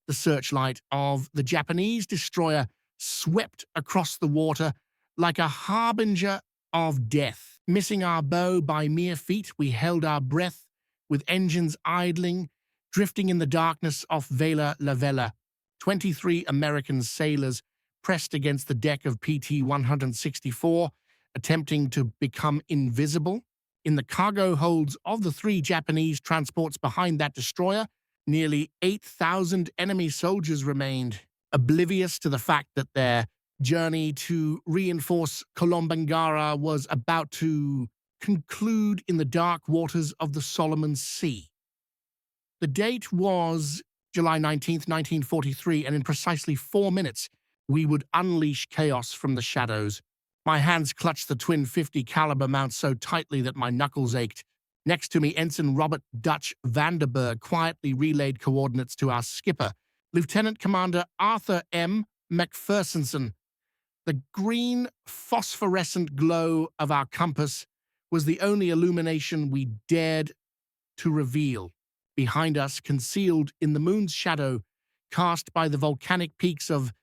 The searchlight of the Japanese destroyer swept across the water like a harbinger of death. Missing our bow by mere feet, we held our breath with engines idling, drifting in the darkness off Vella Lavella. 23 American sailors pressed against the deck of PT-164, attempting to become invisible. In the cargo holds of the 3 Japanese transports behind that destroyer, nearly 8,000 enemy soldiers remained, oblivious to the fact that their journey to reinforce Kolombangara was about to conclude in the dark waters of the Solomon Sea. The date was July 19th, 1943, and in precisely 4 minutes, we would unleash chaos from the shadows. My hands clutched the twin .50 caliber mount so tightly that my knuckles ached. Next to me, Ensign Robert Dutch Vanderberg quietly relayed coordinates to our skipper, Lieutenant Commander Arthur M. McPhersonson. The green phosphorescent glow of our compass was the only illumination we dared to reveal. Behind us, concealed in the moon's shadow, cast by the volcanic peaks of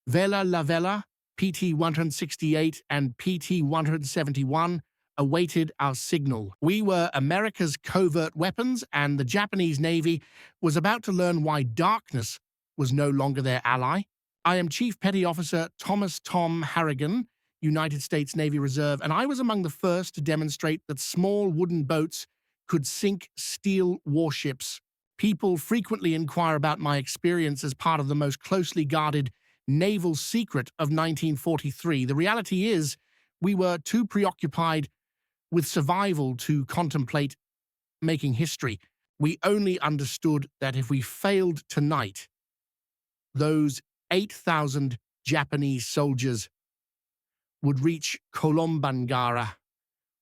Vella Lavella, PT-168 and PT-171, awaited our signal. We were America's covert weapons, and the Japanese Navy was about to learn why darkness was no longer their ally. I am Chief Petty Officer Thomas Tom Harrigan, United States Navy Reserve, and I was among the first to demonstrate that small wooden boats could sink steel warships. People frequently inquire about my experience as part of the most closely guarded naval secret of 1943. The reality is, we were too preoccupied with survival to contemplate making history. We only understood that if we failed tonight, those 8,000 Japanese soldiers would reach Kolombangara,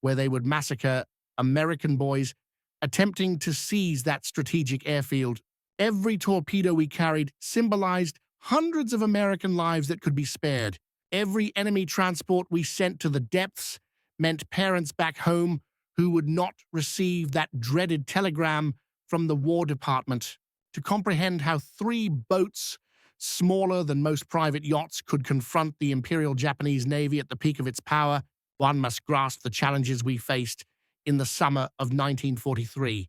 where they would massacre American boys attempting to seize that strategic airfield. Every torpedo we carried symbolized hundreds of American lives that could be spared. Every enemy transport we sent to the depths meant parents back home who would not receive that dreaded telegram from the War Department. To comprehend how 3 boats smaller than most private yachts could confront the Imperial Japanese Navy at the peak of its power, one must grasp the challenges we faced in the summer of 1943.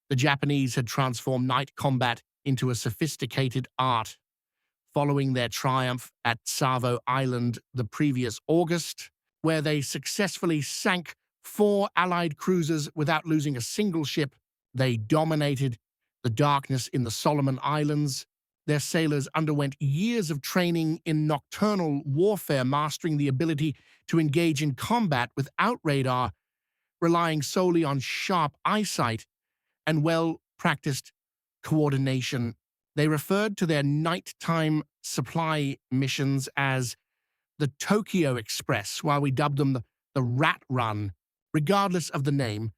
The Japanese had transformed night combat into a sophisticated art. Following their triumph at Savo Island the previous August, where they successfully sank 4 Allied cruisers without losing a single ship, they dominated the darkness in the Solomon Islands. Their sailors underwent years of training in nocturnal warfare, mastering the ability to engage in combat without radar, relying solely on sharp eyesight and well-practiced coordination. They referred to their nighttime supply missions as the Tokyo Express, while we dubbed them the Rat Run. Regardless of the name,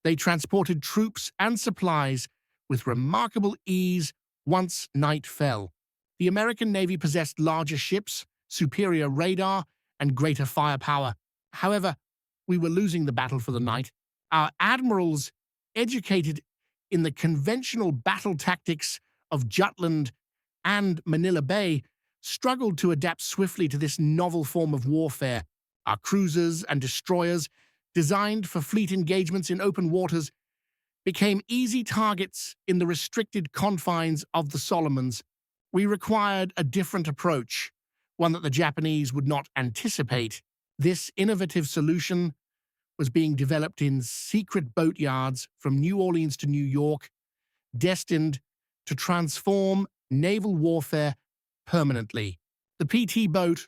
they transported troops and supplies with remarkable ease once night fell. The American Navy possessed larger ships, superior radar, and greater firepower. However, we were losing the battle for the night. Our admirals, educated in the conventional battle tactics of Jutland and Manila Bay, struggled to adapt swiftly to this novel form of warfare. Our cruisers and destroyers, designed for fleet engagements in open waters, became easy targets in the restricted confines of the Solomons. We required a different approach, one that the Japanese would not anticipate. This innovative solution was being developed in secret boatyards from New Orleans to New York, destined to transform naval warfare permanently. The PT boat,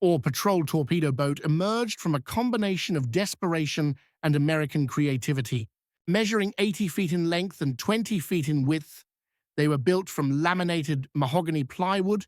or patrol torpedo boat, emerged from a combination of desperation and American creativity. Measuring 80 feet in length and 20 feet in width, they were built from laminated mahogany plywood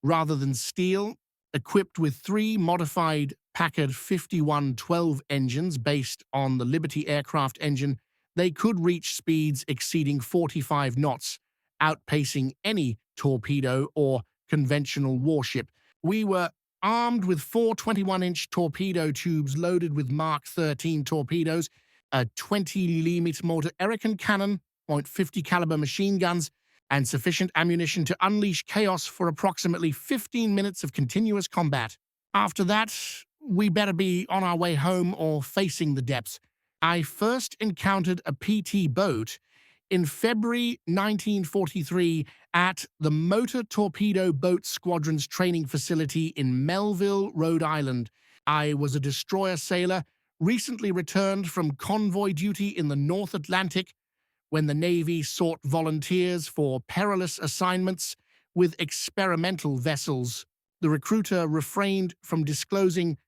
rather than steel, equipped with 3 modified Packard V-12 engines based on the Liberty aircraft engine. They could reach speeds exceeding 45 knots, outpacing any torpedo or conventional warship. We were armed with 4 21-inch torpedo tubes loaded with Mark 13 torpedoes, a 20mm mortar Harrigan cannon, .50 caliber machine guns, and sufficient ammunition to unleash chaos for approximately 15 minutes of continuous combat. After that, we better be on our way home or facing the depths. I first encountered a PT boat in February 1943 at the Motor Torpedo Boat Squadron's training facility in Melville, Rhode Island. I was a destroyer sailor, recently returned from convoy duty in the North Atlantic when the Navy sought volunteers for perilous assignments with experimental vessels. The recruiter refrained from disclosing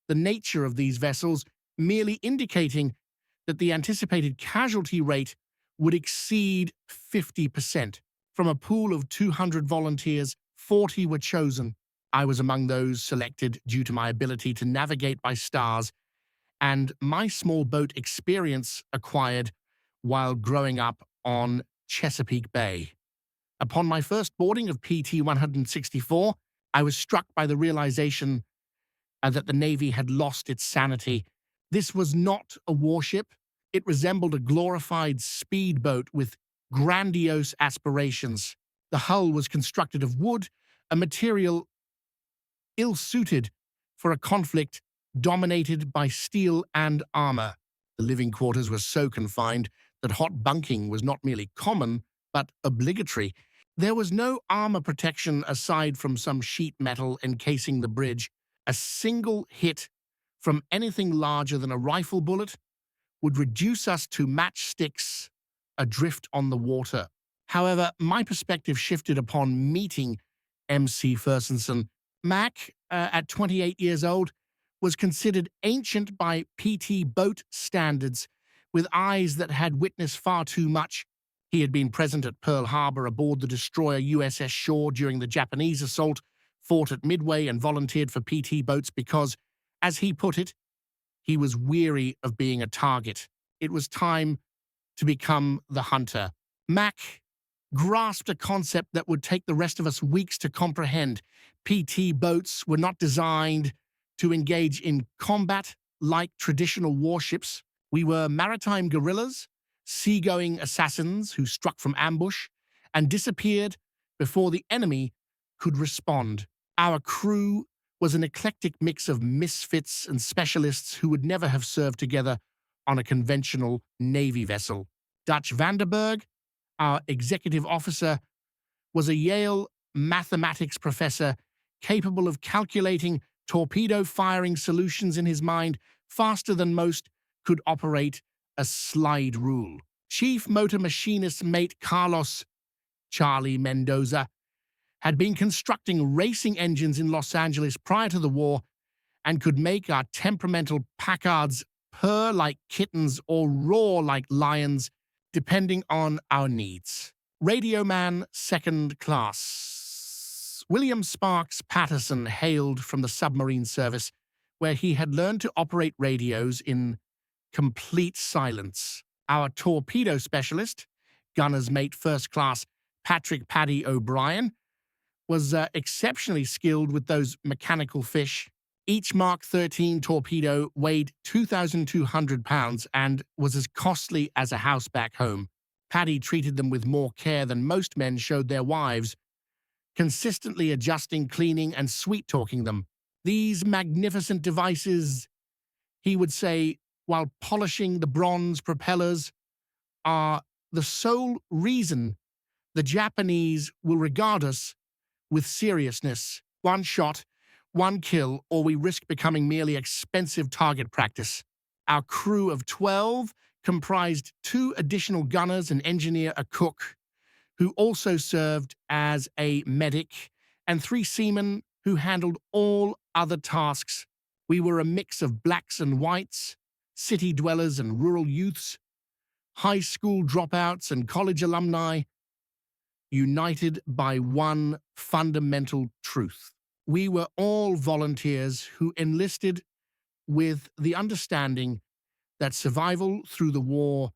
the nature of these vessels, merely indicating that the anticipated casualty rate would exceed 50%. From a pool of 200 volunteers, 40 were chosen. I was among those selected due to my ability to navigate by stars and my small boat experience acquired while growing up on Chesapeake Bay. Upon my first boarding of PT-164, I was struck by the realization that the Navy had lost its sanity. This was not a warship. It resembled a glorified speedboat with grandiose aspirations. The hull was constructed of wood, a material ill-suited for a conflict dominated by steel and armor. The living quarters were so confined that hot bunking was not merely common, but obligatory. There was no armor protection aside from some sheet metal encasing the bridge. A single hit from anything larger than a rifle bullet would reduce us to matchsticks adrift on the water. However, my perspective shifted upon meeting M.C. Fersenson. Mac, at 28 years old, was considered ancient by PT boat standards, with eyes that had witnessed far too much. He had been present at Pearl Harbor aboard the destroyer USS Shaw during the Japanese assault, fought at Midway, and volunteered for PT boats because, as he put it, he was weary of being a target. It was time to become the hunter. Mac grasped a concept that would take the rest of us weeks to comprehend. PT boats were not designed to engage in combat like traditional warships. We were maritime guerrillas, seagoing assassins who struck from ambush and disappeared before the enemy could respond. Our crew was an eclectic mix of misfits and specialists who would never have served together on a conventional Navy vessel. Dutch Vanderberg, our executive officer, was a Yale mathematics professor capable of calculating torpedo-firing solutions in his mind faster than most could operate a slide rule. Chief motor machinist mate Carlos Charlie Mendoza had been constructing racing engines in Los Angeles prior to the war and could make our temperamental Packards purr like kittens or roar like lions, depending on our needs. Radio man second class William Sparks Patterson hailed from the submarine service, where he had learned to operate radios in complete silence. Our torpedo specialist, gunner's mate first class Patrick Paddy O'Brien, was exceptionally skilled with those mechanical fish. Each Mark 13 torpedo weighed 2,200 pounds and was as costly as a house back home. Paddy treated them with more care than most men showed their wives, consistently adjusting, cleaning, and sweet-talking them. These magnificent devices, he would say, while polishing the bronze propellers, are the sole reason the Japanese will regard us with seriousness. One shot, one kill, or we risk becoming merely expensive target practice. Our crew of 12 comprised 2 additional gunners, an engineer, a cook, who also served as a medic, and 3 seamen who handled all other tasks. We were a mix of blacks and whites, city dwellers and rural youths, high school dropouts and college alumni, united by one fundamental truth. We were all volunteers who enlisted with the understanding that survival through the war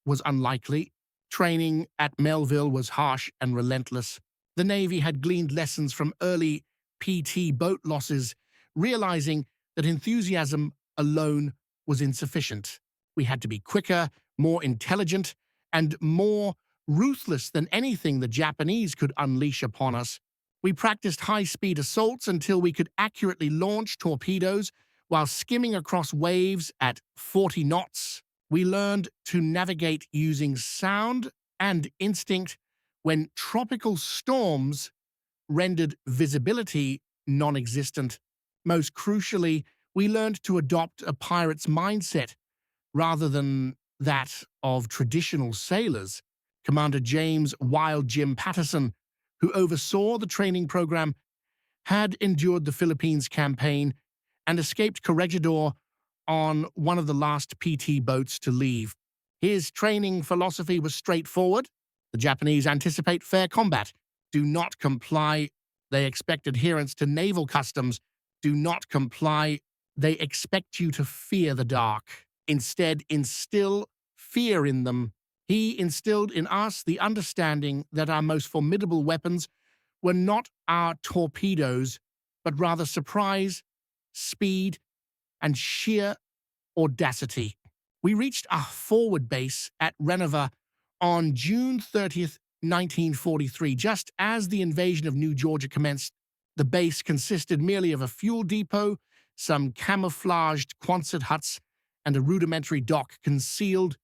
was unlikely. Training at Melville was harsh and relentless. The Navy had gleaned lessons from early PT boat losses, realizing that enthusiasm alone was insufficient. We had to be quicker, more intelligent, and more ruthless than anything the Japanese could unleash upon us. We practiced high-speed assaults until we could accurately launch torpedoes while skimming across waves at 40 knots. We learned to navigate using sound and instinct when tropical storms rendered visibility non-existent. Most crucially, we learned to adopt a pirate's mindset rather than that of traditional sailors. Commander James Wild Jim Patterson, who oversaw the training program, had endured the Philippines campaign and escaped Corregidor on one of the last PT boats to leave. His training philosophy was straightforward. The Japanese anticipate fair combat. Do not comply. They expect adherence to naval customs. Do not comply. They expect you to fear the dark. Instead, instill fear in them. He instilled in us the understanding that our most formidable weapons were not our torpedoes, but rather surprise, speed, and sheer audacity. We reached our forward base at Relive on June 30th, 1943. Just as the invasion of New Georgia commenced, the base consisted merely of a fuel depot, some camouflaged Quonset huts, and a rudimentary dock concealed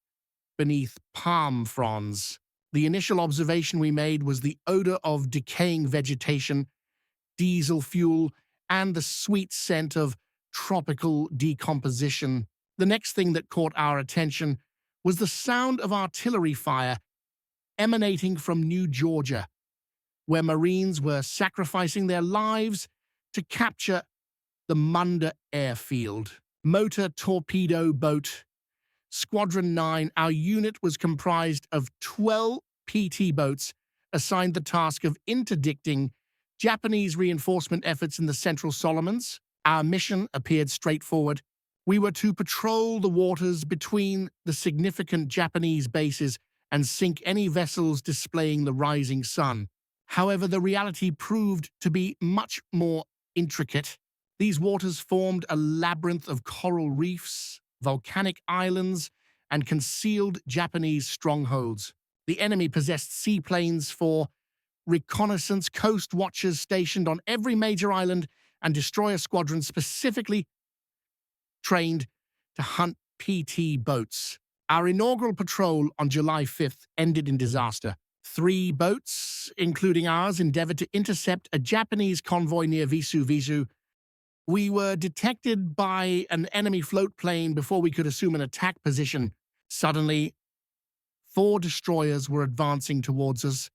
beneath palm fronds. The initial observation we made was the odor of decaying vegetation, diesel fuel, and the sweet scent of tropical decomposition. The next thing that caught our attention was the sound of artillery fire emanating from New Georgia, where Marines were sacrificing their lives to capture the Munda airfield. Motor torpedo boat Squadron 9, our unit was comprised of 12 PT boats assigned the task of interdicting Japanese reinforcement efforts in the Central Solomons. Our mission appeared straightforward. We were to patrol the waters between the significant Japanese bases and sink any vessels displaying the rising sun. However, the reality proved to be much more intricate. These waters formed a labyrinth of coral reefs, volcanic islands, and concealed Japanese strongholds. The enemy possessed seaplanes for reconnaissance, coast watchers stationed on every major island, and destroyer squadrons specifically trained to hunt PT boats. Our inaugural patrol on July 5th ended in disaster. 3 boats, including ours, endeavored to intercept a Japanese convoy near Visu. We were detected by an enemy float plane before we could assume an attack position. Suddenly, 4 destroyers were advancing towards us,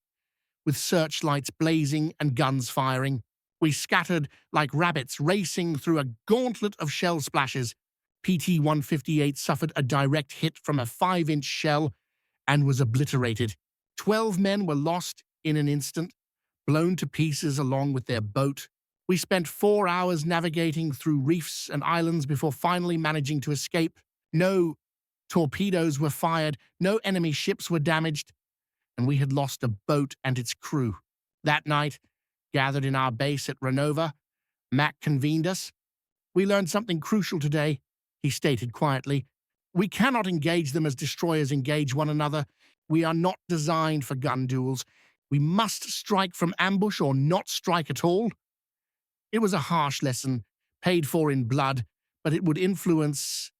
with searchlights blazing and guns firing. We scattered like rabbits, racing through a gauntlet of shell splashes. PT-158 suffered a direct hit from a 5-inch shell and was obliterated. 12 men were lost in an instant, blown to pieces along with their boat. We spent 4 hours navigating through reefs and islands before finally managing to escape. No torpedoes were fired, no enemy ships were damaged, and we had lost a boat and its crew. That night, gathered in our base at Renova, Mac convened us. "We learned something crucial today," he stated quietly. "We cannot engage them as destroyers engage one another. We are not designed for gun duels. We must strike from ambush or not strike at all." It was a harsh lesson, paid for in blood, but it would influence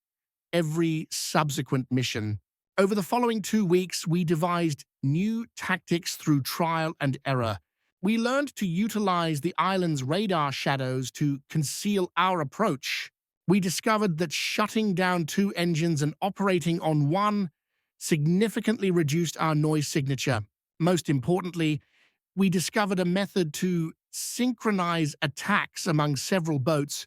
every subsequent mission. Over the following 2 weeks, we devised new tactics through trial and error. We learned to utilize the island's radar shadows to conceal our approach. We discovered that shutting down 2 engines and operating on one significantly reduced our noise signature. Most importantly, we discovered a method to synchronize attacks among several boats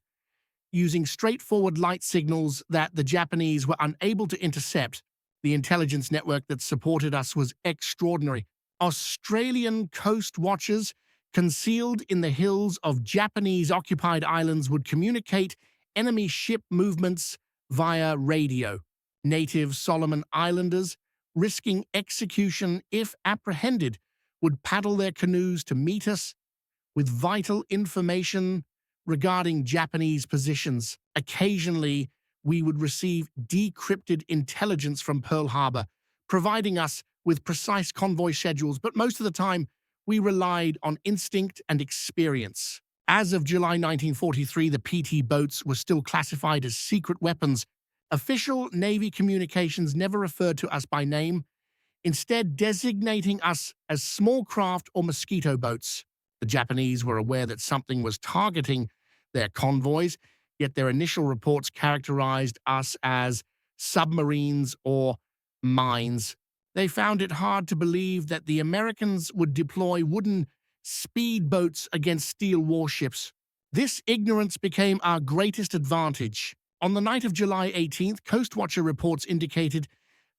using straightforward light signals that the Japanese were unable to intercept. The intelligence network that supported us was extraordinary. Australian coast watchers concealed in the hills of Japanese-occupied islands would communicate enemy ship movements via radio. Native Solomon Islanders, risking execution if apprehended, would paddle their canoes to meet us with vital information regarding Japanese positions. Occasionally, we would receive decrypted intelligence from Pearl Harbor, providing us with precise convoy schedules, but most of the time we relied on instinct and experience. As of July 1943, the PT boats were still classified as secret weapons. Official Navy communications never referred to us by name, instead designating us as small craft or mosquito boats. The Japanese were aware that something was targeting their convoys, yet their initial reports characterized us as submarines or mines. They found it hard to believe that the Americans would deploy wooden speedboats against steel warships. This ignorance became our greatest advantage. On the night of July 18th, Coast Watcher reports indicated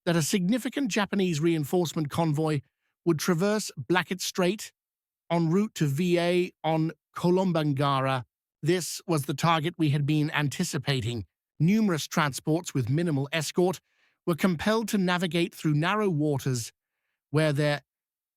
that a significant Japanese reinforcement convoy would traverse Blackett Strait en route to VA on Kolombangara. This was the target we had been anticipating. Numerous transports with minimal escort were compelled to navigate through narrow waters where their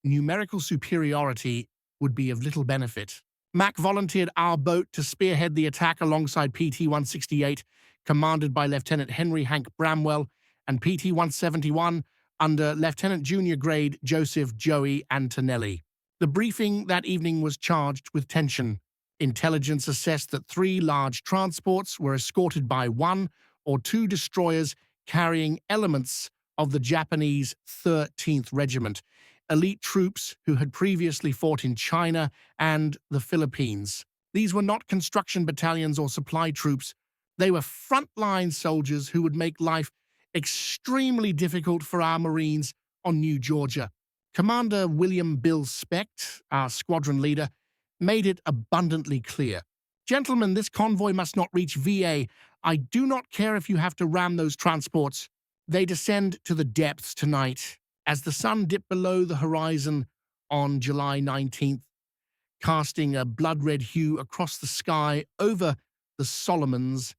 numerical superiority would be of little benefit. Mac volunteered our boat to spearhead the attack alongside PT-168, commanded by Lieutenant Henry Hank Bramwell, and PT-171 under Lieutenant Junior Grade Joseph Joey Antonelli. The briefing that evening was charged with tension. Intelligence assessed that 3 large transports were escorted by 1 or 2 destroyers carrying elements of the Japanese 13th Regiment, elite troops who had previously fought in China and the Philippines. These were not construction battalions or supply troops. They were frontline soldiers who would make life extremely difficult for our Marines on New Georgia. Commander William Bill Specht, our squadron leader, made it abundantly clear. Gentlemen, this convoy must not reach VA. I do not care if you have to ram those transports. They descend to the depths tonight. As the sun dipped below the horizon on July 19th, casting a blood-red hue across the sky over the Solomons,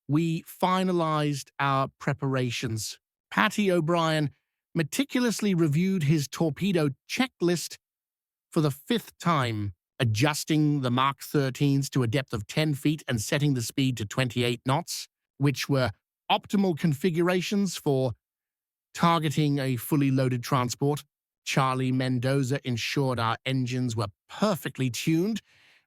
we finalized our preparations. Patty O'Brien meticulously reviewed his torpedo checklist for the 5th time, adjusting the Mark 13s to a depth of 10 feet and setting the speed to 28 knots, which were optimal configurations for targeting a fully loaded transport. Charlie Mendoza ensured our engines were perfectly tuned,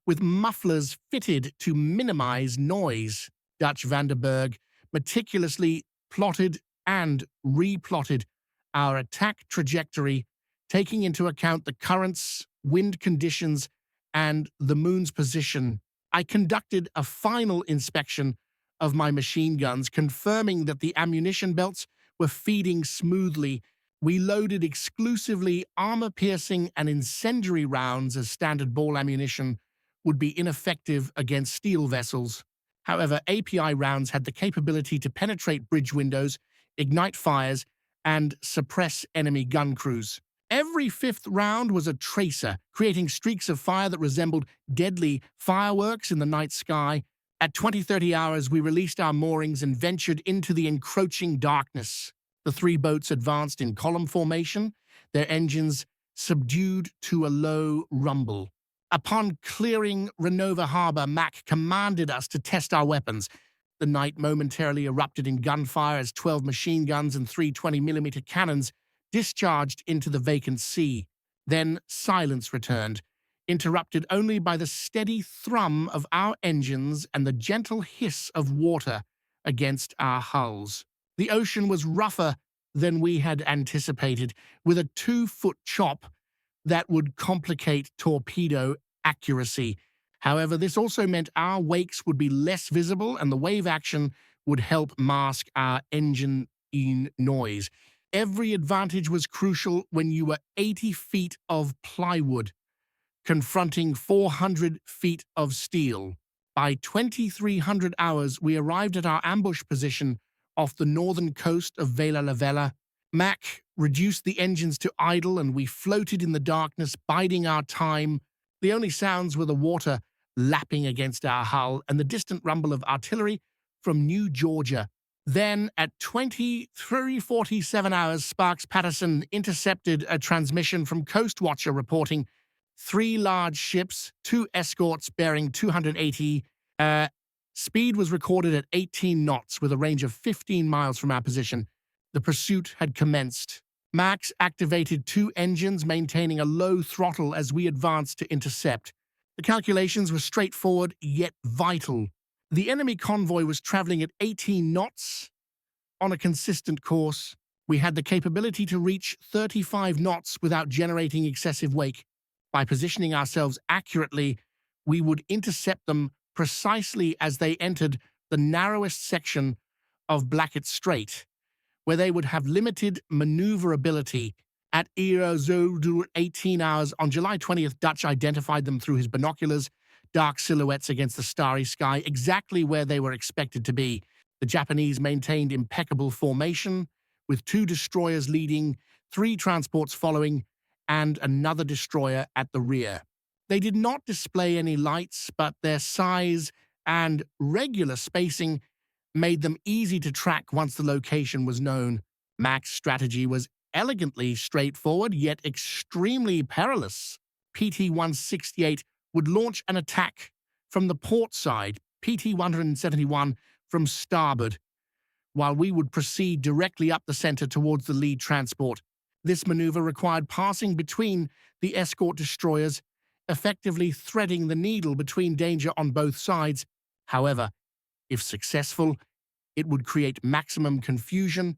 with mufflers fitted to minimize noise. Dutch Vanderberg meticulously plotted and replotted our attack trajectory, taking into account the currents, wind conditions, and the moon's position. I conducted a final inspection of my machine guns, confirming that the ammunition belts were feeding smoothly. We loaded exclusively armor-piercing and incendiary rounds, as standard ball ammunition would be ineffective against steel vessels. However, API rounds had the capability to penetrate bridge windows, ignite fires, and suppress enemy gun crews. Every 5th round was a tracer, creating streaks of fire that resembled deadly fireworks in the night sky. At 20-30 hours, we released our moorings and ventured into the encroaching darkness. The 3 boats advanced in column formation, their engines subdued to a low rumble. Upon clearing Renova Harbor, Mac commanded us to test our weapons. The night momentarily erupted in gunfire as 12 machine guns and 3 20mm cannons discharged into the vacant sea. Then silence returned, interrupted only by the steady thrum of our engines and the gentle hiss of water against our hulls. The ocean was rougher than we had anticipated, with a 2-foot chop that would complicate torpedo accuracy. However, this also meant our wakes would be less visible and the wave action would help mask our engine noise. Every advantage was crucial when you were 80 feet of plywood, confronting 400 feet of steel. By 2300 hours, we arrived at our ambush position off the northern coast of Vella Lavella. Mac reduced the engines to idle and we floated in the darkness, biding our time. The only sounds were the water lapping against our hull and the distant rumble of artillery from New Georgia. Then, at 23:47 hours, Sparks Patterson intercepted a transmission from Coast Watcher reporting 3 large ships, 2 escorts bearing 280. Speed was recorded at 18 knots with a range of 15 miles from our position. The pursuit had commenced. Max activated two engines, maintaining a low throttle as we advanced to intercept. The calculations were straightforward yet vital. The enemy convoy was traveling at 18 knots on a consistent course. We had the capability to reach 35 knots without generating excessive wake. By positioning ourselves accurately, we would intercept them precisely as they entered the narrowest section of Blackett Strait, where they would have limited maneuverability. At 18 hours on July 20th, Dutch identified them through his binoculars, dark silhouettes against the starry sky, exactly where they were expected to be. The Japanese maintained impeccable formation, with two destroyers leading, three transports following, and another destroyer at the rear. They did not display any lights, but their size and regular spacing made them easy to track once the location was known. Mac's strategy was elegantly straightforward, yet extremely perilous. PT-168 would launch an attack from the port side, PT-171 from starboard, while we would proceed directly up the center towards the lead transport. This maneuver required passing between the escort destroyers, effectively threading the needle between danger on both sides. However, if successful, it would create maximum confusion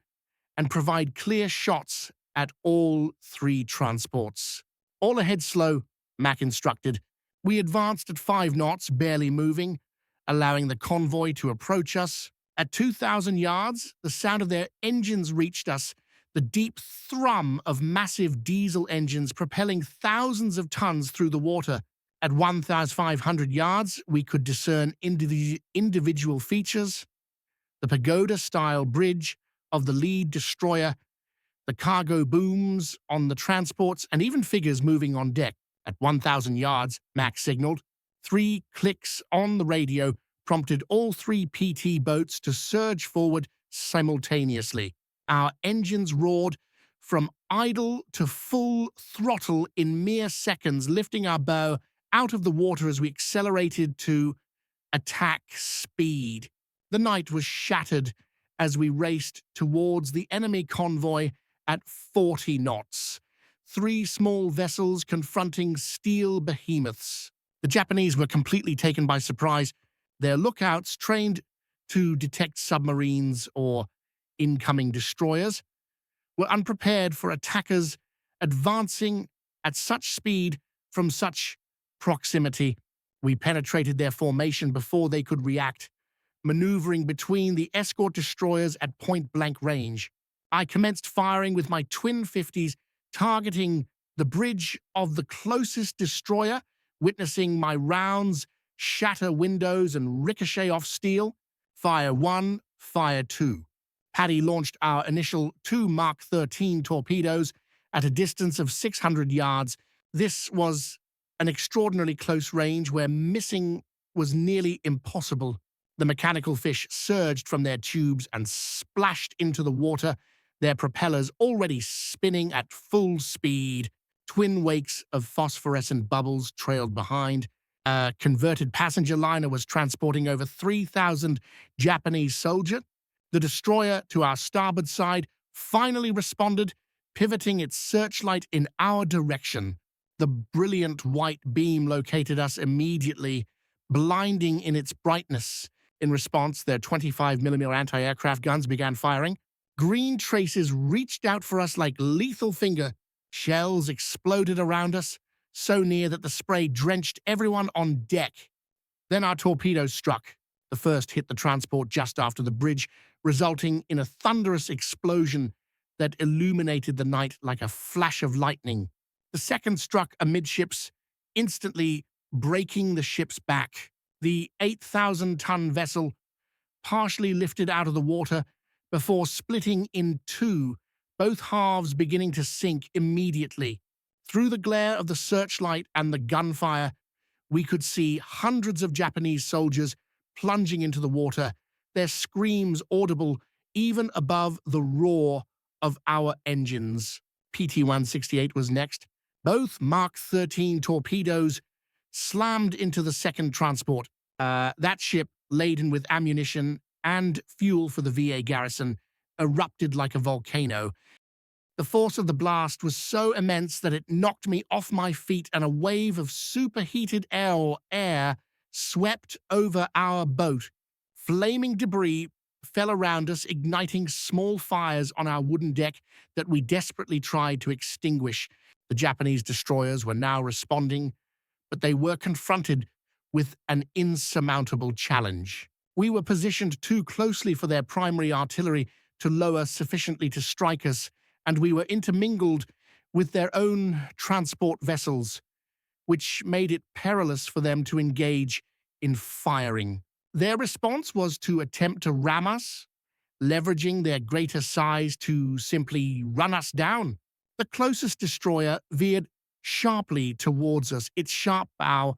and provide clear shots at all three transports. All ahead slow, Mac instructed. We advanced at 5 knots, barely moving, allowing the convoy to approach us. At 2,000 yards, the sound of their engines reached us, the deep thrum of massive diesel engines propelling thousands of tons through the water. At 1,500 yards, we could discern individual features: the pagoda-style bridge of the lead destroyer, the cargo booms on the transports, and even figures moving on deck. At 1,000 yards, Mac signaled. 3 clicks on the radio prompted all 3 PT boats to surge forward simultaneously. Our engines roared from idle to full throttle in mere seconds, lifting our bow out of the water as we accelerated to attack speed. The night was shattered as we raced towards the enemy convoy at 40 knots, 3 small vessels confronting steel behemoths. The Japanese were completely taken by surprise. Their lookouts, trained to detect submarines or incoming destroyers, were unprepared for attackers advancing at such speed from such proximity. We penetrated their formation before they could react, maneuvering between the escort destroyers at point-blank range. I commenced firing with my twin 50s, targeting the bridge of the closest destroyer, witnessing my rounds shatter windows and ricochet off steel. Fire 1, Fire 2. Paddy launched our initial 2 Mark 13 torpedoes at a distance of 600 yards. This was an extraordinarily close range where missing was nearly impossible. The mechanical fish surged from their tubes and splashed into the water, their propellers already spinning at full speed. Twin wakes of phosphorescent bubbles trailed behind. A converted passenger liner was transporting over 3,000 Japanese soldiers. The destroyer to our starboard side finally responded, pivoting its searchlight in our direction. The brilliant white beam located us immediately, blinding in its brightness. In response, their 25mm anti-aircraft guns began firing. Green traces reached out for us like lethal finger. Shells exploded around us, so near that the spray drenched everyone on deck. Then our torpedoes struck. The first hit the transport just after the bridge, resulting in a thunderous explosion that illuminated the night like a flash of lightning. The second struck amidships, instantly breaking the ship's back. The 8,000-ton vessel partially lifted out of the water before splitting in two, both halves beginning to sink immediately. Through the glare of the searchlight and the gunfire, we could see hundreds of Japanese soldiers plunging into the water, their screams audible even above the roar of our engines. PT-168 was next. Both Mark 13 torpedoes slammed into the second transport. That ship, laden with ammunition and fuel for the VA garrison, erupted like a volcano. The force of the blast was so immense that it knocked me off my feet, and a wave of superheated air swept over our boat. Flaming debris fell around us, igniting small fires on our wooden deck that we desperately tried to extinguish. The Japanese destroyers were now responding, but they were confronted with an insurmountable challenge. We were positioned too closely for their primary artillery to lower sufficiently to strike us, and we were intermingled with their own transport vessels, which made it perilous for them to engage in firing. Their response was to attempt to ram us, leveraging their greater size to simply run us down. The closest destroyer veered sharply towards us, its sharp bow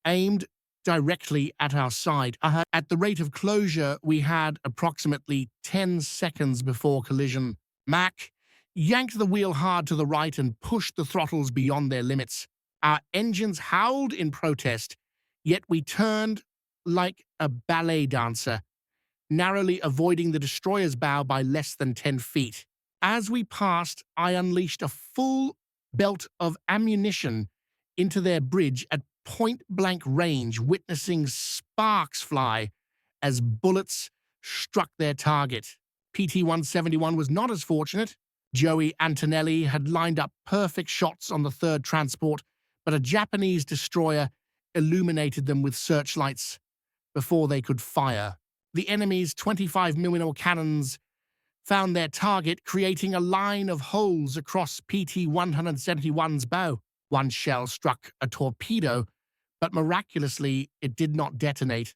aimed directly at our side. At the rate of closure, we had approximately 10 seconds before collision. Mac yanked the wheel hard to the right and pushed the throttles beyond their limits. Our engines howled in protest, yet we turned like a ballet dancer, narrowly avoiding the destroyer's bow by less than 10 feet. As we passed, I unleashed a full belt of ammunition into their bridge at point-blank range, witnessing sparks fly as bullets struck their target. PT-171 was not as fortunate. Joey Antonelli had lined up perfect shots on the third transport, but a Japanese destroyer illuminated them with searchlights before they could fire. The enemy's 25mm cannons found their target, creating a line of holes across PT-171's bow. One shell struck a torpedo, but miraculously it did not detonate.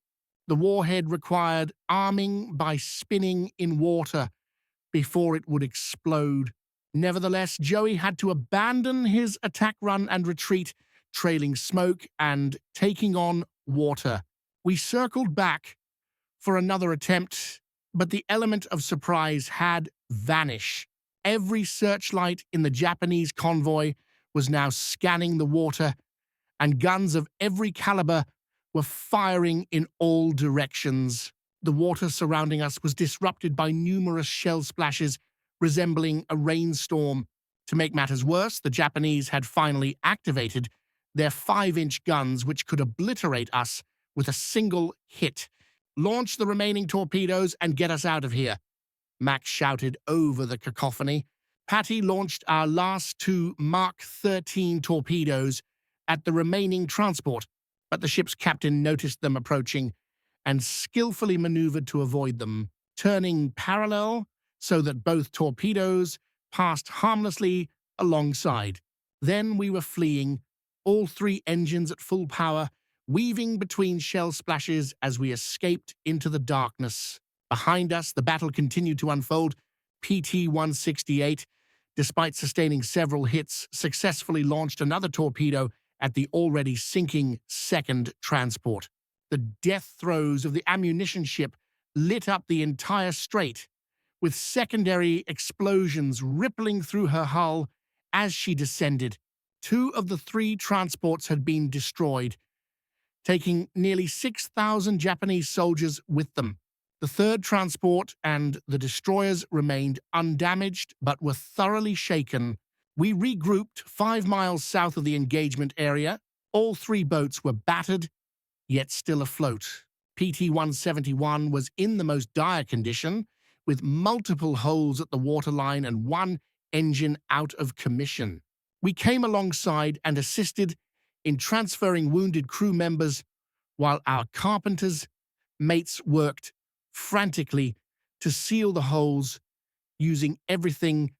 The warhead required arming by spinning in water before it would explode. Nevertheless, Joey had to abandon his attack run and retreat, trailing smoke and taking on water. We circled back for another attempt, but the element of surprise had vanished. Every searchlight in the Japanese convoy was now scanning the water, and guns of every caliber were firing in all directions. The water surrounding us was disrupted by numerous shell splashes resembling a rainstorm. To make matters worse, the Japanese had finally activated their 5-inch guns, which could obliterate us with a single hit. "Launch the remaining torpedoes and get us out of here," Max shouted over the cacophony. Patty launched our last 2 Mark 13 torpedoes at the remaining transport, but the ship's captain noticed them approaching and skillfully maneuvered to avoid them, turning parallel so that both torpedoes passed harmlessly alongside. Then we were fleeing, all 3 engines at full power, weaving between shell splashes as we escaped into the darkness. Behind us, the battle continued to unfold. PT-168, despite sustaining several hits, successfully launched another torpedo at the already sinking second transport. The death throes of the ammunition ship lit up the entire strait, with secondary explosions rippling through her hull as she descended. 2 of the 3 transports had been destroyed, taking nearly 6,000 Japanese soldiers with them. The third transport and the destroyers remained undamaged but were thoroughly shaken. We regrouped 5 miles south of the engagement area. All 3 boats were battered, yet still afloat. PT-171 was in the most dire condition, with multiple holes at the waterline and 1 engine out of commission. We came alongside and assisted in transferring wounded crew members, while our carpenters' mates worked frantically to seal the holes, using everything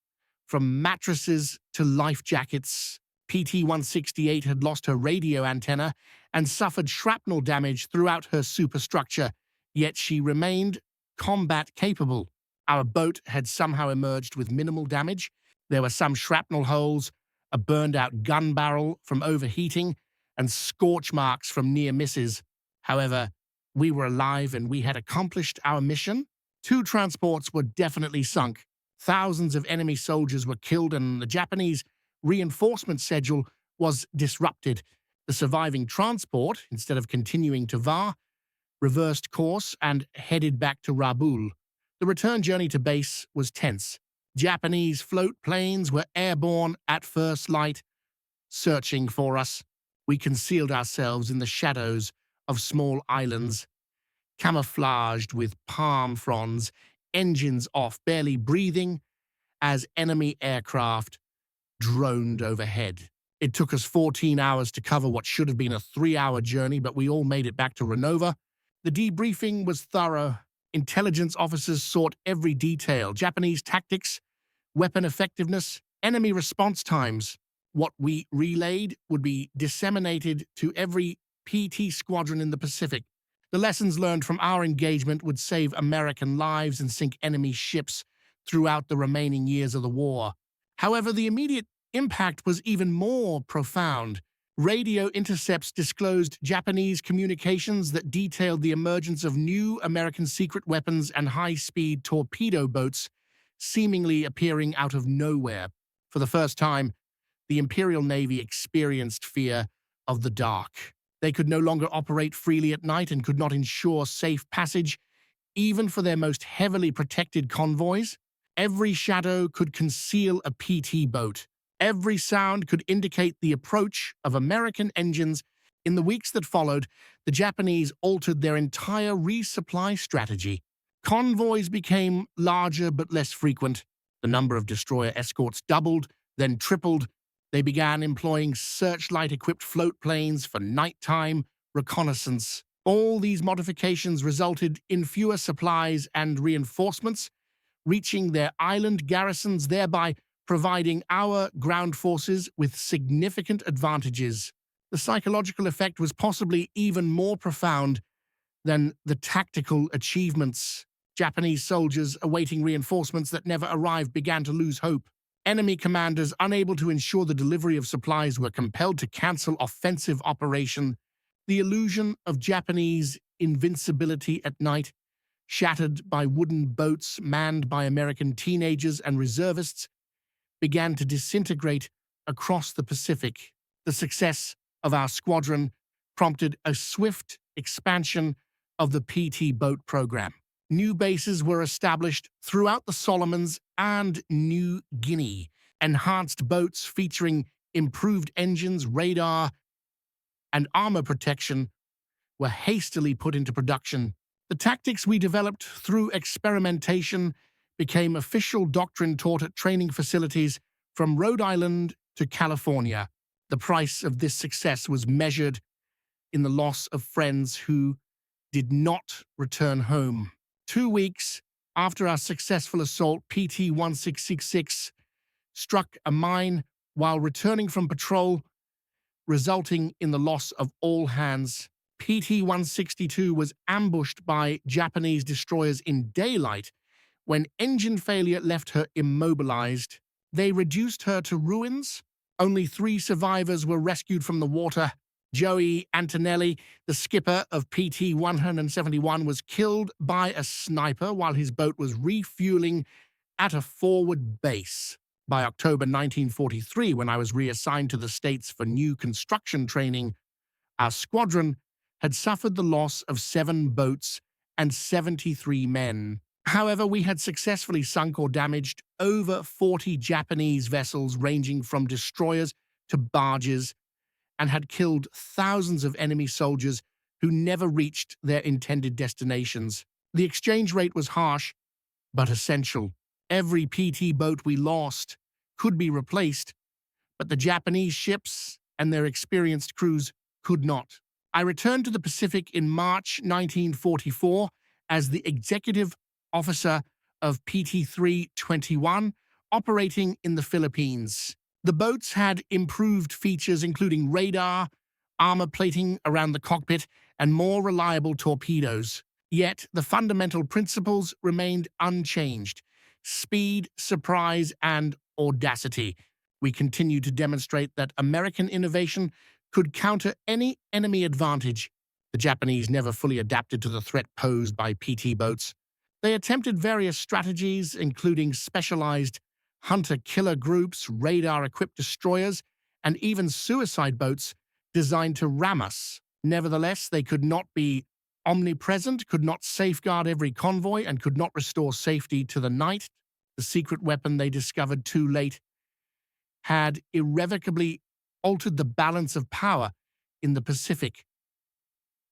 from mattresses to life jackets. PT-168 had lost her radio antenna and suffered shrapnel damage throughout her superstructure, yet she remained combat-capable. Our boat had somehow emerged with minimal damage. There were some shrapnel holes, a burned-out gun barrel from overheating, and scorch marks from near misses. However, we were alive and we had accomplished our mission. 2 transports were definitely sunk. Thousands of enemy soldiers were killed, and the Japanese reinforcement schedule was disrupted. The surviving transport, instead of continuing to Var, reversed course and headed back to Rabaul. The return journey to base was tense. Japanese float planes were airborne at first light, searching for us. We concealed ourselves in the shadows of small islands, camouflaged with palm fronds, engines off, barely breathing, as enemy aircraft droned overhead. It took us 14 hours to cover what should have been a 3-hour journey, but we all made it back to Renova. The debriefing was thorough. Intelligence officers sought every detail: Japanese tactics, weapon effectiveness, enemy response times. What we relayed would be disseminated to every PT squadron in the Pacific. The lessons learned from our engagement would save American lives and sink enemy ships throughout the remaining years of the war. However, the immediate impact was even more profound. Radio intercepts disclosed Japanese communications that detailed the emergence of new American secret weapons and high-speed torpedo boats seemingly appearing out of nowhere. For the first time, the Imperial Navy experienced fear of the dark. They could no longer operate freely at night and could not ensure safe passage, even for their most heavily protected convoys. Every shadow could conceal a PT boat. Every sound could indicate the approach of American engines. In the weeks that followed, the Japanese altered their entire resupply strategy. Convoys became larger but less frequent. The number of destroyer escorts doubled, then tripled. They began employing searchlight-equipped float planes for nighttime reconnaissance. All these modifications resulted in fewer supplies and reinforcements reaching their island garrisons, thereby providing our ground forces with significant advantages. The psychological effect was possibly even more profound than the tactical achievements. Japanese soldiers awaiting reinforcements that never arrived began to lose hope. Enemy commanders, unable to ensure the delivery of supplies, were compelled to cancel offensive operation. The illusion of Japanese invincibility at night, shattered by wooden boats manned by American teenagers and reservists, began to disintegrate across the Pacific. The success of our squadron prompted a swift expansion of the PT boat program. New bases were established throughout the Solomons and New Guinea. Enhanced boats featuring improved engines, radar, and armor protection were hastily put into production. The tactics we developed through experimentation became official doctrine taught at training facilities from Rhode Island to California. The price of this success was measured in the loss of friends who did not return home. 2 weeks after our successful assault, PT-1666 struck a mine while returning from patrol, resulting in the loss of all hands. PT-162 was ambushed by Japanese destroyers in daylight when engine failure left her immobilized. They reduced her to ruins. Only 3 survivors were rescued from the water. Joey Antonelli, the skipper of PT-171, was killed by a sniper while his boat was refueling at a forward base. By October 1943, when I was reassigned to the States for new construction training, our squadron had suffered the loss of 7 boats and 73 men. However, we had successfully sunk or damaged over 40 Japanese vessels ranging from destroyers to barges, and had killed thousands of enemy soldiers who never reached their intended destinations. The exchange rate was harsh, but essential. Every PT boat we lost could be replaced, but the Japanese ships and their experienced crews could not. I returned to the Pacific in March 1944 as the executive officer of PT-321, operating in the Philippines. The boats had improved features including radar, armor plating around the cockpit, and more reliable torpedoes. Yet the fundamental principles remained unchanged: speed, surprise, and audacity. We continued to demonstrate that American innovation could counter any enemy advantage. The Japanese never fully adapted to the threat posed by PT boats. They attempted various strategies, including specialized hunter-killer groups, radar-equipped destroyers, and even suicide boats designed to ram us. Nevertheless, they could not be omnipresent, could not safeguard every convoy, and could not restore safety to the night. The secret weapon they discovered too late had irrevocably altered the balance of power in the Pacific.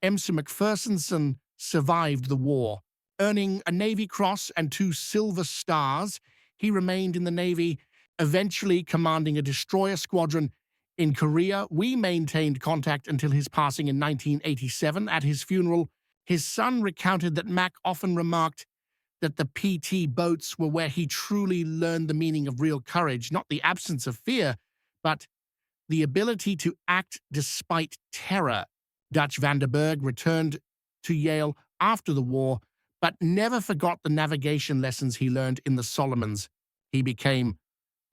MC McPherson survived the war. Earning a Navy Cross and 2 Silver Stars, he remained in the Navy, eventually commanding a destroyer squadron in Korea. We maintained contact until his passing in 1987. At his funeral, his son recounted that Mac often remarked that the PT boats were where he truly learned the meaning of real courage, not the absence of fear, but the ability to act despite terror. Dutch Vandenberg returned to Yale after the war, but never forgot the navigation lessons he learned in the Solomons. He became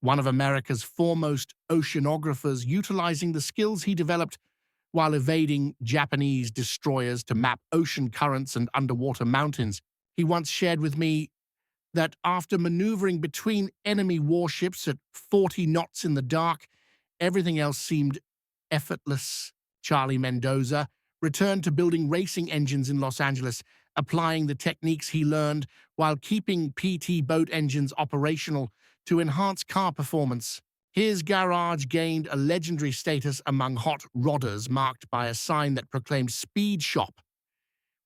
one of America's foremost oceanographers, utilizing the skills he developed while evading Japanese destroyers to map ocean currents and underwater mountains. He once shared with me that after maneuvering between enemy warships at 40 knots in the dark, everything else seemed effortless. Charlie Mendoza returned to building racing engines in Los Angeles, applying the techniques he learned while keeping PT boat engines operational to enhance car performance. His garage gained a legendary status among hot rodders, marked by a sign that proclaimed "Speed Shop."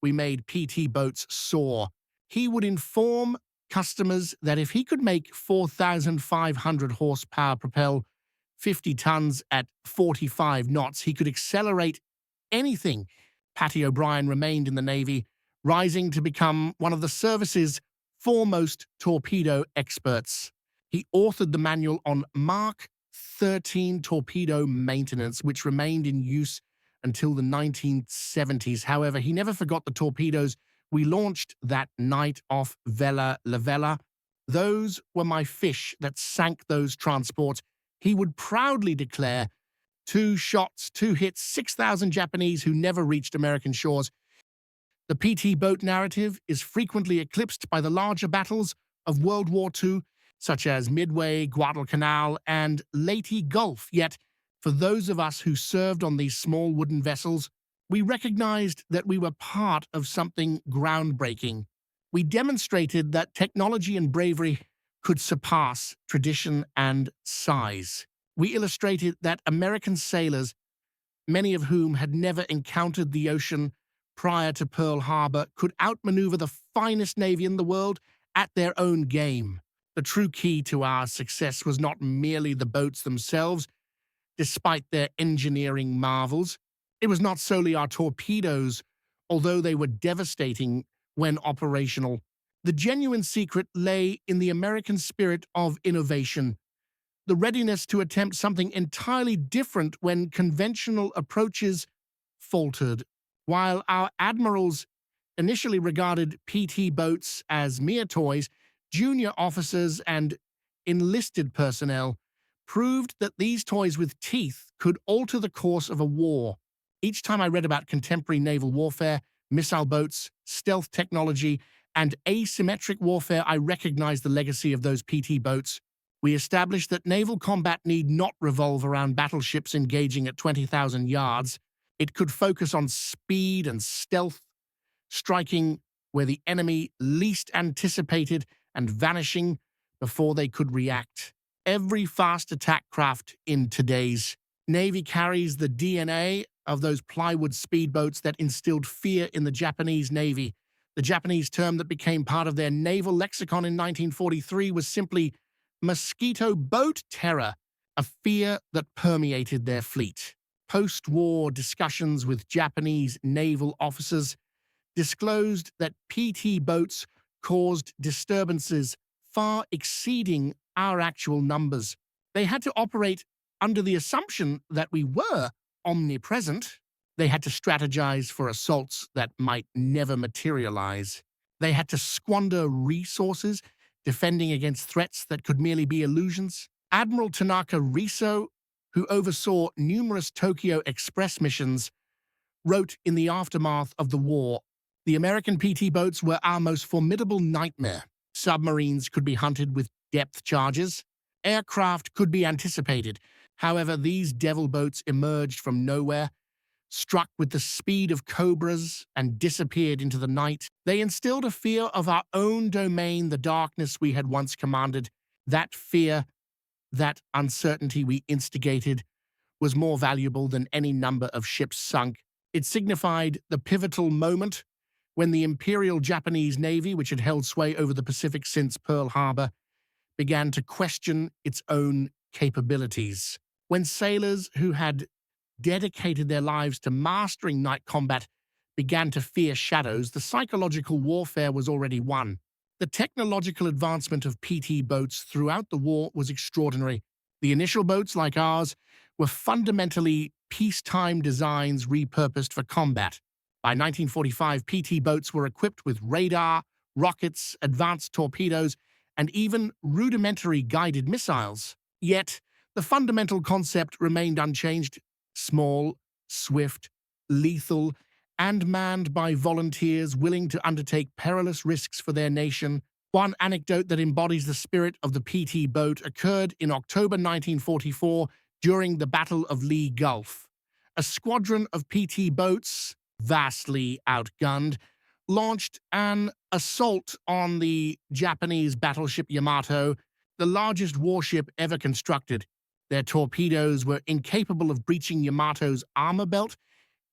We made PT boats soar. He would inform customers that if he could make 4,500 horsepower propel 50 tons at 45 knots, he could accelerate anything. Patty O'Brien remained in the Navy, rising to become one of the service's foremost torpedo experts. He authored the manual on Mark 13 torpedo maintenance, which remained in use until the 1970s. However, he never forgot the torpedoes we launched that night off Vella Lavella. Those were my fish that sank those transports. He would proudly declare, 2 shots, 2 hits, 6,000 Japanese who never reached American shores. The PT boat narrative is frequently eclipsed by the larger battles of World War II, such as Midway, Guadalcanal, and Leyte Gulf. Yet, for those of us who served on these small wooden vessels, we recognized that we were part of something groundbreaking. We demonstrated that technology and bravery could surpass tradition and size. We illustrated that American sailors, many of whom had never encountered the ocean prior to Pearl Harbor, could outmaneuver the finest navy in the world at their own game. The true key to our success was not merely the boats themselves, despite their engineering marvels. It was not solely our torpedoes, although they were devastating when operational. The genuine secret lay in the American spirit of innovation, the readiness to attempt something entirely different when conventional approaches faltered. While our admirals initially regarded PT boats as mere toys, junior officers and enlisted personnel proved that these toys with teeth could alter the course of a war. Each time I read about contemporary naval warfare, missile boats, stealth technology, and asymmetric warfare, I recognized the legacy of those PT boats. We established that naval combat need not revolve around battleships engaging at 20,000 yards. It could focus on speed and stealth, striking where the enemy least anticipated and vanishing before they could react. Every fast attack craft in today's Navy carries the DNA of those plywood speedboats that instilled fear in the Japanese Navy. The Japanese term that became part of their naval lexicon in 1943 was simply mosquito boat terror, a fear that permeated their fleet. Post-war discussions with Japanese naval officers disclosed that PT boats caused disturbances far exceeding our actual numbers. They had to operate under the assumption that we were omnipresent. They had to strategize for assaults that might never materialize. They had to squander resources, defending against threats that could merely be illusions. Admiral Tanaka Riso, who oversaw numerous Tokyo Express missions, wrote in the aftermath of the war, "The American PT boats were our most formidable nightmare. Submarines could be hunted with depth charges. Aircraft could be anticipated. However, these devil boats emerged from nowhere, struck with the speed of cobras and disappeared into the night. They instilled a fear of our own domain, the darkness we had once commanded. That fear, that uncertainty we instigated, was more valuable than any number of ships sunk. It signified the pivotal moment when the Imperial Japanese Navy, which had held sway over the Pacific since Pearl Harbor, began to question its own capabilities. When sailors who had dedicated their lives to mastering night combat began to fear shadows, the psychological warfare was already won. The technological advancement of PT boats throughout the war was extraordinary. The initial boats, like ours, were fundamentally peacetime designs repurposed for combat. By 1945, PT boats were equipped with radar, rockets, advanced torpedoes, and even rudimentary guided missiles. Yet, the fundamental concept remained unchanged: small, swift, lethal, and manned by volunteers willing to undertake perilous risks for their nation. One anecdote that embodies the spirit of the PT boat occurred in October 1944 during the Battle of Lee Gulf. A squadron of PT boats, vastly outgunned, launched an assault on the Japanese battleship Yamato, the largest warship ever constructed. Their torpedoes were incapable of breaching Yamato's armor belt,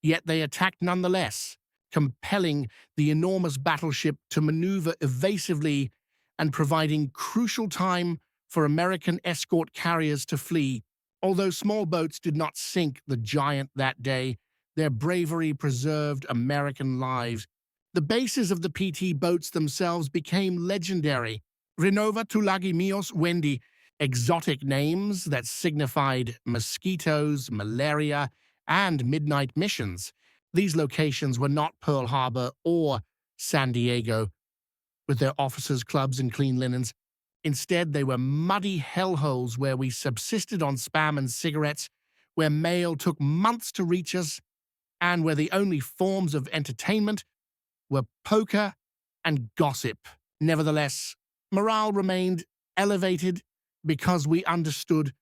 yet they attacked nonetheless, compelling the enormous battleship to maneuver evasively and providing crucial time for American escort carriers to flee. Although small boats did not sink the giant that day, their bravery preserved American lives. The bases of the PT boats themselves became legendary. Renova Tulagi Mios Wendy, exotic names that signified mosquitoes, malaria, and midnight missions. These locations were not Pearl Harbor or San Diego, with their officers' clubs and clean linens. Instead, they were muddy hellholes where we subsisted on spam and cigarettes, where mail took months to reach us, and where the only forms of entertainment were poker and gossip. Nevertheless, morale remained elevated because we understood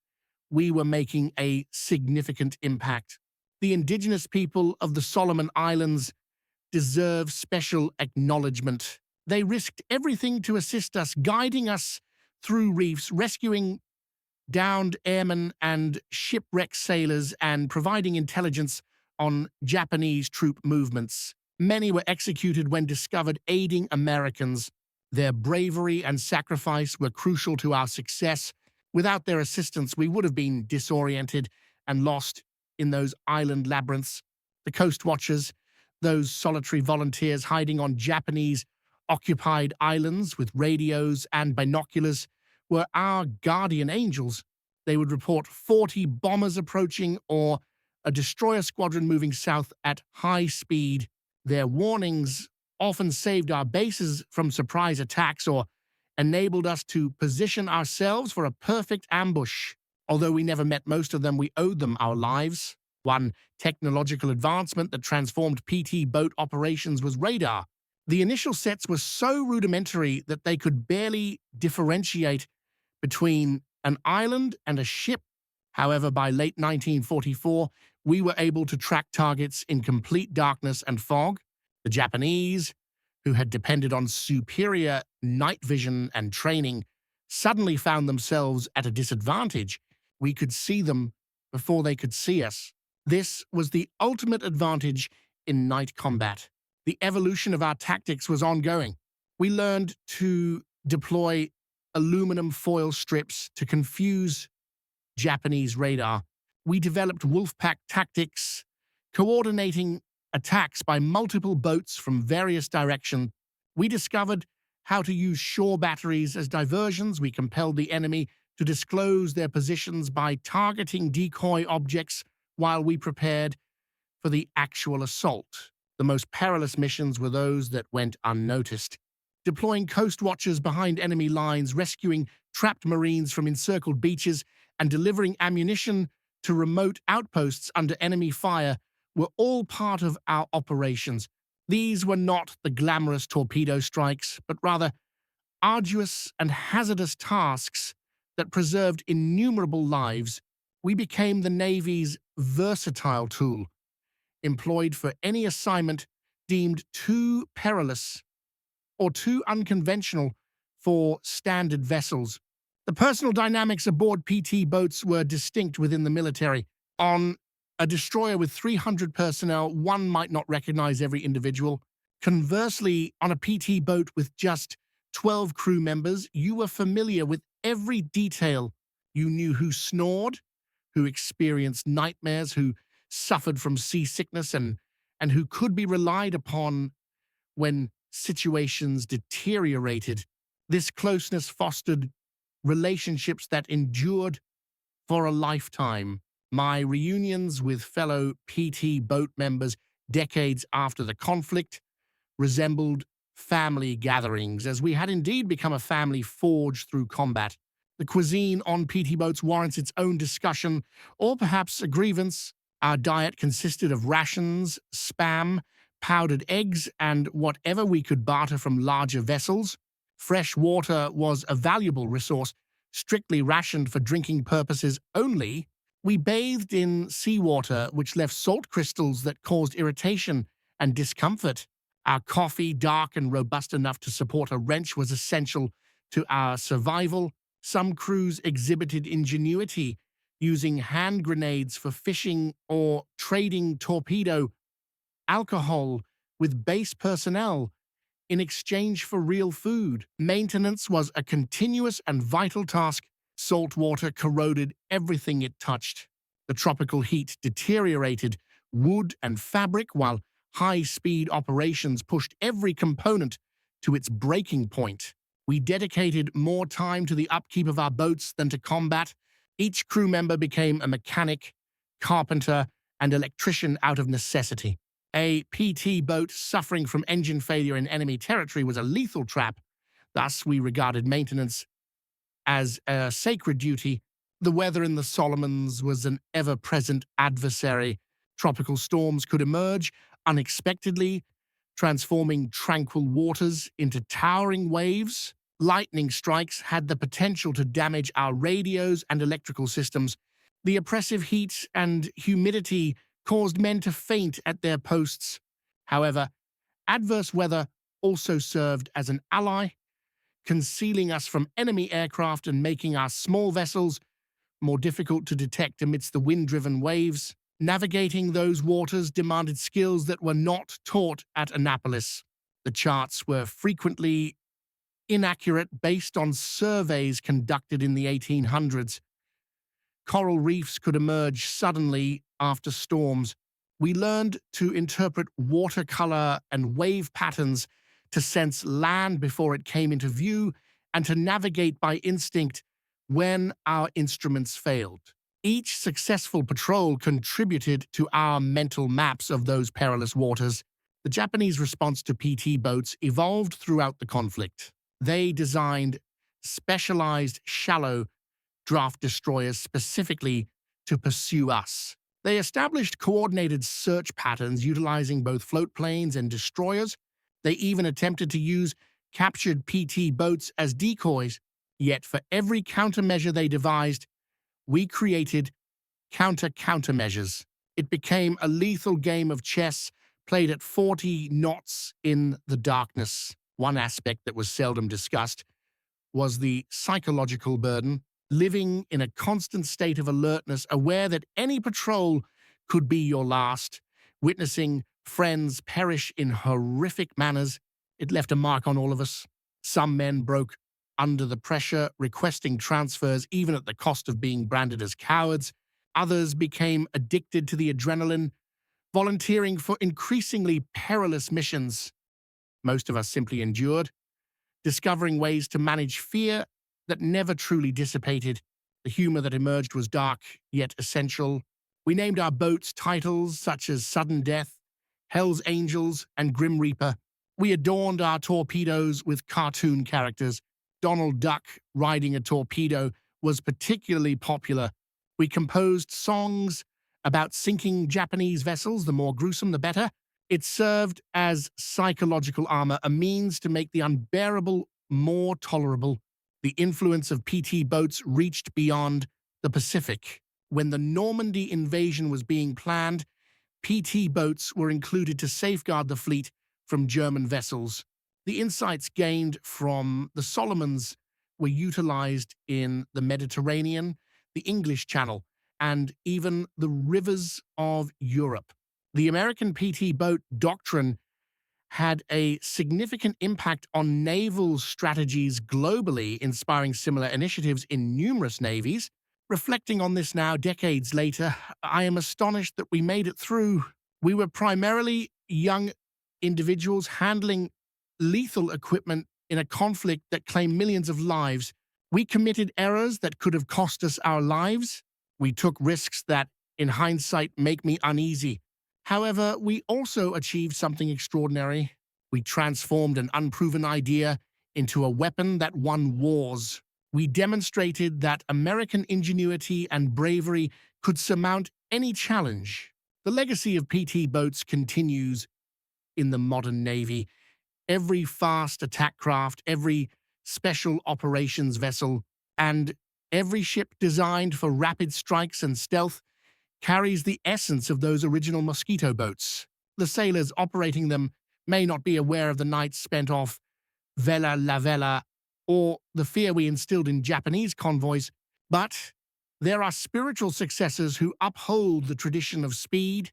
we were making a significant impact. The indigenous people of the Solomon Islands deserve special acknowledgement. They risked everything to assist us, guiding us through reefs, rescuing downed airmen and shipwrecked sailors, and providing intelligence on Japanese troop movements. Many were executed when discovered aiding Americans. Their bravery and sacrifice were crucial to our success. Without their assistance, we would have been disoriented and lost in those island labyrinths. The Coast Watchers, those solitary volunteers hiding on Japanese-occupied islands with radios and binoculars, were our guardian angels. They would report 40 bombers approaching or a destroyer squadron moving south at high speed. Their warnings often saved our bases from surprise attacks or enabled us to position ourselves for a perfect ambush. Although we never met most of them, we owed them our lives. One technological advancement that transformed PT boat operations was radar. The initial sets were so rudimentary that they could barely differentiate between an island and a ship. However, by late 1944, we were able to track targets in complete darkness and fog. The Japanese, who had depended on superior night vision and training, suddenly found themselves at a disadvantage. We could see them before they could see us. This was the ultimate advantage in night combat. The evolution of our tactics was ongoing. We learned to deploy aluminum foil strips to confuse Japanese radar. We developed wolfpack tactics, coordinating attacks by multiple boats from various directions. We discovered how to use shore batteries as diversions. We compelled the enemy to disclose their positions by targeting decoy objects while we prepared for the actual assault. The most perilous missions were those that went unnoticed. Deploying coast watchers behind enemy lines, rescuing trapped Marines from encircled beaches, and delivering ammunition to remote outposts under enemy fire were all part of our operations. These were not the glamorous torpedo strikes, but rather arduous and hazardous tasks that preserved innumerable lives. We became the Navy's versatile tool, employed for any assignment deemed too perilous or too unconventional for standard vessels. The personal dynamics aboard PT boats were distinct within the military. On a destroyer with 300 personnel, one might not recognize every individual. Conversely, on a PT boat with just 12 crew members, you were familiar with every detail. You knew who snored, who experienced nightmares, who suffered from seasickness, and who could be relied upon when situations deteriorated. This closeness fostered relationships that endured for a lifetime. My reunions with fellow PT boat members decades after the conflict resembled family gatherings, as we had indeed become a family forged through combat. The cuisine on PT boats warrants its own discussion, or perhaps a grievance. Our diet consisted of rations, spam, powdered eggs, and whatever we could barter from larger vessels. Fresh water was a valuable resource, strictly rationed for drinking purposes only. We bathed in seawater, which left salt crystals that caused irritation and discomfort. Our coffee, dark and robust enough to support a wrench, was essential to our survival. Some crews exhibited ingenuity, using hand grenades for fishing or trading torpedo alcohol with base personnel in exchange for real food. Maintenance was a continuous and vital task. Salt water corroded everything it touched. The tropical heat deteriorated wood and fabric, while high-speed operations pushed every component to its breaking point. We dedicated more time to the upkeep of our boats than to combat. Each crew member became a mechanic, carpenter, and electrician out of necessity. A PT boat suffering from engine failure in enemy territory was a lethal trap. Thus, we regarded maintenance as a sacred duty. The weather in the Solomons was an ever-present adversary. Tropical storms could emerge unexpectedly, transforming tranquil waters into towering waves. Lightning strikes had the potential to damage our radios and electrical systems. The oppressive heat and humidity caused men to faint at their posts. However, adverse weather also served as an ally, concealing us from enemy aircraft and making our small vessels more difficult to detect amidst the wind-driven waves. Navigating those waters demanded skills that were not taught at Annapolis. The charts were frequently inaccurate based on surveys conducted in the 1800s. Coral reefs could emerge suddenly after storms. We learned to interpret watercolor and wave patterns, to sense land before it came into view, and to navigate by instinct when our instruments failed. Each successful patrol contributed to our mental maps of those perilous waters. The Japanese response to PT boats evolved throughout the conflict. They designed specialized shallow draft destroyers specifically to pursue us. They established coordinated search patterns utilizing both float planes and destroyers. They even attempted to use captured PT boats as decoys. Yet for every countermeasure they devised, we created countermeasures. It became a lethal game of chess played at 40 knots in the darkness. One aspect that was seldom discussed was the psychological burden. Living in a constant state of alertness, aware that any patrol could be your last, witnessing friends perish in horrific manners, it left a mark on all of us. Some men broke under the pressure, requesting transfers even at the cost of being branded as cowards. Others became addicted to the adrenaline, volunteering for increasingly perilous missions. Most of us simply endured, discovering ways to manage fear that never truly dissipated. The humor that emerged was dark, yet essential. We named our boats titles such as Sudden Death, Hell's Angels, and Grim Reaper. We adorned our torpedoes with cartoon characters. Donald Duck riding a torpedo was particularly popular. We composed songs about sinking Japanese vessels, the more gruesome the better. It served as psychological armor, a means to make the unbearable more tolerable. The influence of PT boats reached beyond the Pacific. When the Normandy invasion was being planned, PT boats were included to safeguard the fleet from German vessels. The insights gained from the Solomons were utilized in the Mediterranean, the English Channel, and even the rivers of Europe. The American PT boat doctrine had a significant impact on naval strategies globally, inspiring similar initiatives in numerous navies. Reflecting on this now, decades later, I am astonished that we made it through. We were primarily young individuals handling lethal equipment in a conflict that claimed millions of lives. We committed errors that could have cost us our lives. We took risks that, in hindsight, make me uneasy. However, we also achieved something extraordinary. We transformed an unproven idea into a weapon that won wars. We demonstrated that American ingenuity and bravery could surmount any challenge. The legacy of PT boats continues in the modern Navy. Every fast attack craft, every special operations vessel, and every ship designed for rapid strikes and stealth carries the essence of those original mosquito boats. The sailors operating them may not be aware of the nights spent off Vella Lavella or the fear we instilled in Japanese convoys, but there are spiritual successors who uphold the tradition of speed,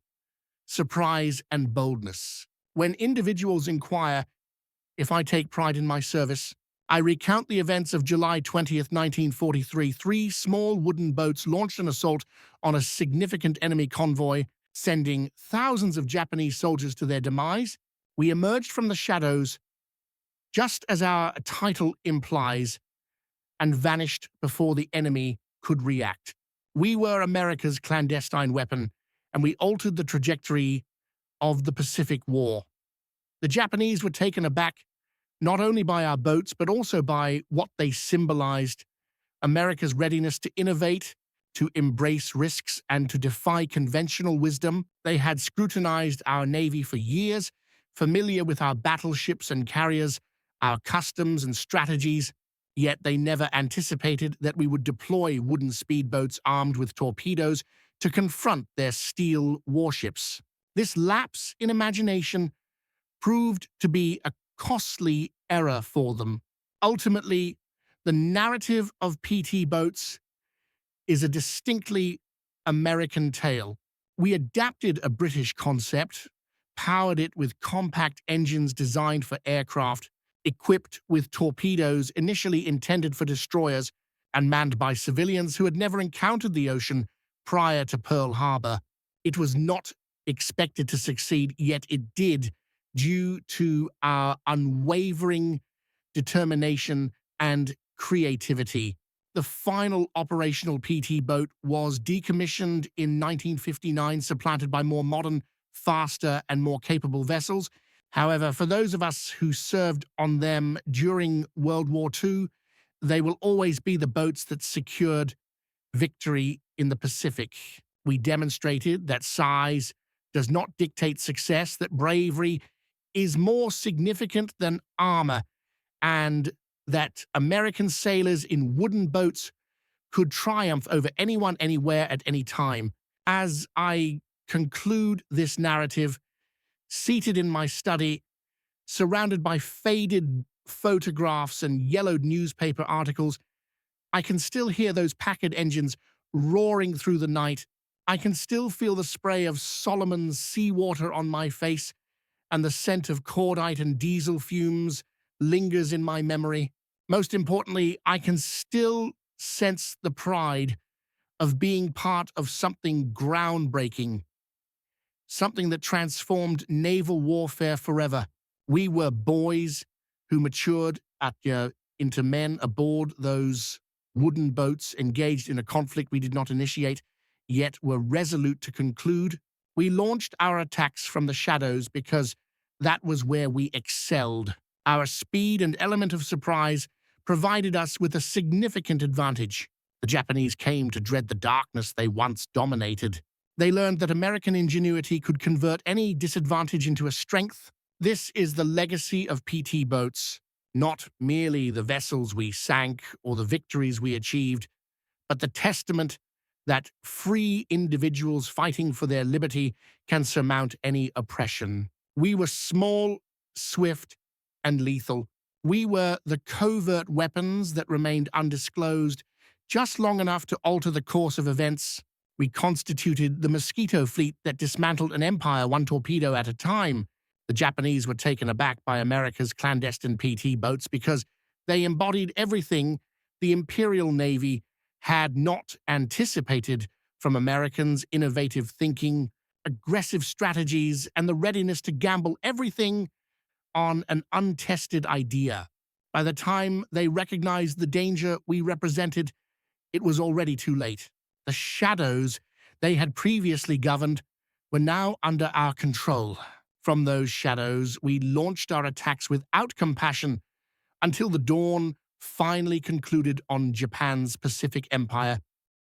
surprise, and boldness. When individuals inquire if I take pride in my service, I recount the events of July 20th, 1943. 3 small wooden boats launched an assault on a significant enemy convoy, sending thousands of Japanese soldiers to their demise. We emerged from the shadows, just as our title implies, and vanished before the enemy could react. We were America's clandestine weapon, and we altered the trajectory of the Pacific War. The Japanese were taken aback not only by our boats, but also by what they symbolized: America's readiness to innovate, to embrace risks, and to defy conventional wisdom. They had scrutinized our Navy for years, familiar with our battleships and carriers, our customs and strategies, yet they never anticipated that we would deploy wooden speedboats armed with torpedoes to confront their steel warships. This lapse in imagination proved to be a costly error for them. Ultimately, the narrative of PT boats is a distinctly American tale. We adapted a British concept, powered it with compact engines designed for aircraft, equipped with torpedoes initially intended for destroyers, and manned by civilians who had never encountered the ocean prior to Pearl Harbor. It was not expected to succeed, yet it did, due to our unwavering determination and creativity. The final operational PT boat was decommissioned in 1959, supplanted by more modern, faster, and more capable vessels. However, for those of us who served on them during World War II, they will always be the boats that secured victory in the Pacific. We demonstrated that size does not dictate success, that bravery is more significant than armor, and that American sailors in wooden boats could triumph over anyone, anywhere, at any time. As I conclude this narrative, seated in my study, surrounded by faded photographs and yellowed newspaper articles, I can still hear those Packard engines roaring through the night. I can still feel the spray of Solomon's seawater on my face, and the scent of cordite and diesel fumes lingers in my memory. Most importantly, I can still sense the pride of being part of something groundbreaking, something that transformed naval warfare forever. We were boys who matured into men aboard those wooden boats, engaged in a conflict we did not initiate, yet were resolute to conclude. We launched our attacks from the shadows because that was where we excelled. Our speed and element of surprise provided us with a significant advantage. The Japanese came to dread the darkness they once dominated. They learned that American ingenuity could convert any disadvantage into a strength. This is the legacy of PT boats, not merely the vessels we sank or the victories we achieved, but the testament that free individuals fighting for their liberty can surmount any oppression. We were small, swift, and lethal. We were the covert weapons that remained undisclosed, just long enough to alter the course of events. We constituted the mosquito fleet that dismantled an empire one torpedo at a time. The Japanese were taken aback by America's clandestine PT boats because they embodied everything the Imperial Navy had not anticipated from Americans' innovative thinking, aggressive strategies, and the readiness to gamble everything on an untested idea. By the time they recognized the danger we represented, it was already too late. The shadows they had previously governed were now under our control. From those shadows, we launched our attacks without compassion until the dawn finally concluded on Japan's Pacific Empire.